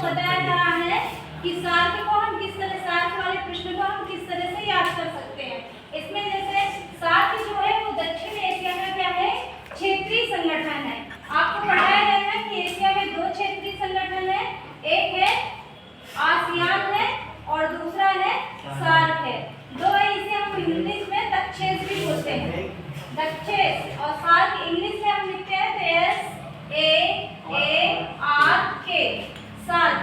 बताया जा रहा है कि सार्क को हम किस तरह, सार्क वाले प्रश्न को हम किस तरह से याद कर सकते हैं। इसमें जैसे सार्क जो है वो दक्षिण एशिया का क्या है, क्षेत्रीय संगठन है। आपको पढ़ाया गया है कि एशिया में 2 क्षेत्रीय संगठन है, एक है आसियान है और दूसरा है सार्क है। 2 है, इसे हम इंग्लिश में दक्षेस भी बोलते हैं, दक्षेस। और सार्क इंग्लिश में हम लिखते हैं SAARK, सार्क।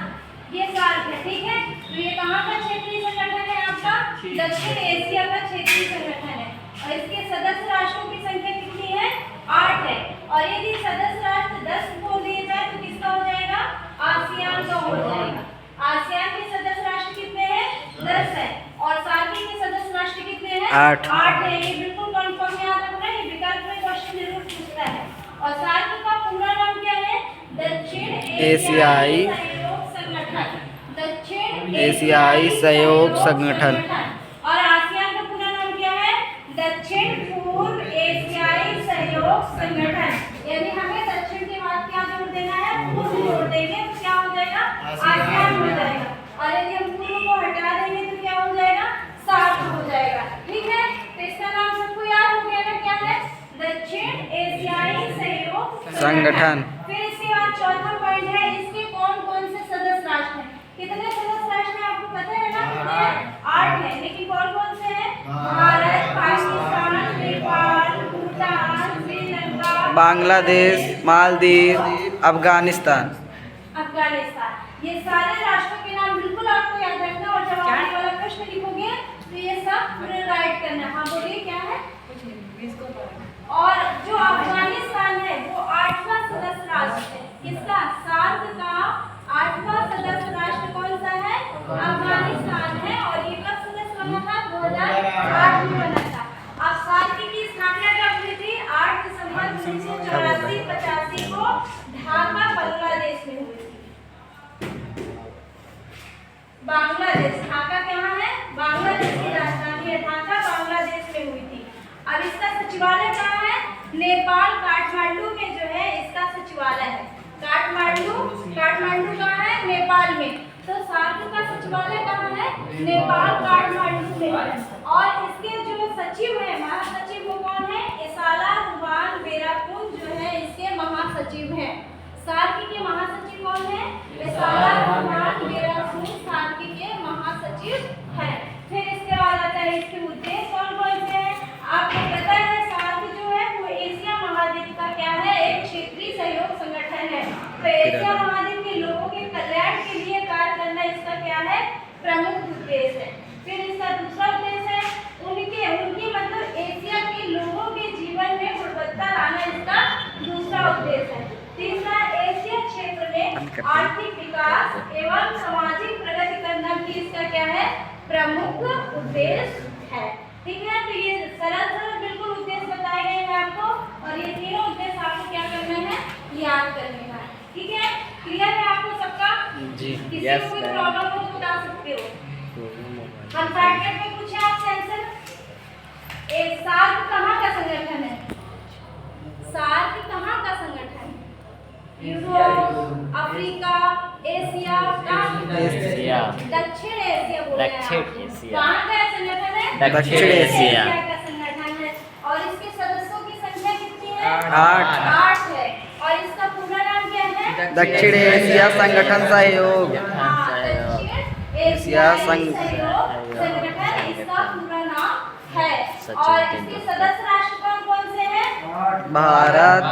ये सार्क है, ठीक है। तो ये कहाँ का क्षेत्रीय संगठन है आपका, दक्षिण एशिया का क्षेत्रीय संगठन है। और इसके सदस्य राष्ट्रों की संख्या कितनी है, 8 है। और यदि सदस्य राष्ट्र 10 बोल दिए जाए तो किसका हो जाएगा, आसियान का हो जाएगा। आसियान के सदस्य राष्ट्र कितने हैं, 10 है। और सार्क के सदस्य राष्ट्र कितने हैं, 8 है। ये बिल्कुल कंफर्म याद रखना, ये विकल्प में क्वेश्चन जरूर पूछता है। और सार्क का पूरा नाम क्या है, दक्षिण एशियाई सहयोग संगठन, दक्षिण एशियाई सहयोग संगठन। और आसियान का पूरा नाम क्या है, दक्षिण पूर्व एशियाई सहयोग संगठन। यानी हमें दक्षिण के बाद क्या जोड़ देना है, पूर्व जोड़ देंगे तो क्या हो जाएगा, आसियान हो जाएगा। और यदि हम पूर्व को हटा देंगे तो क्या हो जाएगा, सार्क हो जाएगा, ठीक है। तो इसका नाम सबको याद हो गया ना, क्या है, दक्षिण एशियाई सहयोग संगठन। फिर इसके बाद चौथा पॉइंट है, इसके कौन कौन से सदस्य राष्ट्र हैं। कितने सदस्य राष्ट्र हैं आपको पता है ना, कितने, 8 है। लेकिन कौन कौन से हैं, भारत, पाकिस्तान, नेपाल, भूटान, श्रीलंका, बांग्लादेश, मालदीव, अफगानिस्तान। अफगानिस्तान। ये सारे राष्ट्रों के नाम बिल्कुल आपको याद रखना। और जब आप ये वाला प्रश्न लिखोगे तो ये सब पूरे राइट करना। हाँ बोलिए, क्या है। और जो अफगानिस्तान है वो 8वां सदस्य राष्ट्र है। किसका, सार्क का 8वां सदस्य राष्ट्र कौन सा है, अफगानिस्तान है। और ये कब सदस्य बना था, 2008 में बना था। अब सार्क की स्थापना कब हुई थी, 8 दिसंबर 1984-85 को ढाका बांग्लादेश में हुई थी। बांग्लादेश, ढाका कहाँ है, बांग्लादेश की राजधानी है, ढाका बांग्लादेश में हुई थी। अब इसका सचिवालय कहाँ है, नेपाल काठमांडू में जो है इसका सचिवालय है। काठमांडू कहाँ है, नेपाल में। तो सार्क का सचिवालय कहाँ है, नेपाल काठमांडू में। और इसके जो सचिव है, महासचिव वो कौन है, एसाला रुबान बेराकुन जो है इसके महासचिव हैं। सार्क के महासचिव कौन है, एसाला रुबान बेराकुन सार्क के महासचिव हैं। फिर इसके बाद आता है इसके उद्देश्य कौन कौन से हैं। आपको पता है सार्क जो है वो एशिया महाद्वीप का क्या है, एक क्षेत्रीय सहयोग संगठन है। तो एशिया महाद्वीप के लोगों के कल्याण के लिए कार्य करना इसका क्या है, प्रमुख उद्देश्य है। फिर इसका दूसरा उद्देश्य है उनकी मतलब एशिया के लोगों के जीवन में गुणवत्ता लाना, इसका दूसरा उद्देश्य है। तीसरा, एशिया क्षेत्र में आर्थिक विकास एवं सामाजिक प्रगति करना भी इसका क्या है, प्रमुख उद्देश्य है, ठीक है। तो ये सरल बिल्कुल उद्देश्य बताए गए हैं आपको। और ये तीनों उद्देश्य आपको क्या करना है, याद करने का, ठीक है। क्लियर है आपको सबका जी, किसी को कोई प्रॉब्लम हो तो बता सकते हो। हम ब्रैकेट में पूछे आपसे आंसर, एक सार्क कहाँ का संगठन है, सार्क कहाँ का संगठन, यूरोप, अफ्रीका, एशिया, एशिया, दक्षिण एशिया बोल रहे हैं। दक्षिण एशिया। कहाँ का संगठन है, दक्षिण एशिया का संगठन है। और इसके सदस्यों की संख्या कितनी है, 8 है। और इसका पूरा नाम क्या है, दक्षिण एशिया संगठन सहयोग। दक्षिण एशिया सहयोग संगठन इसका पूरा नाम है। और इसके सदस्य राष्ट्र कौन कौन से हैं, भारत,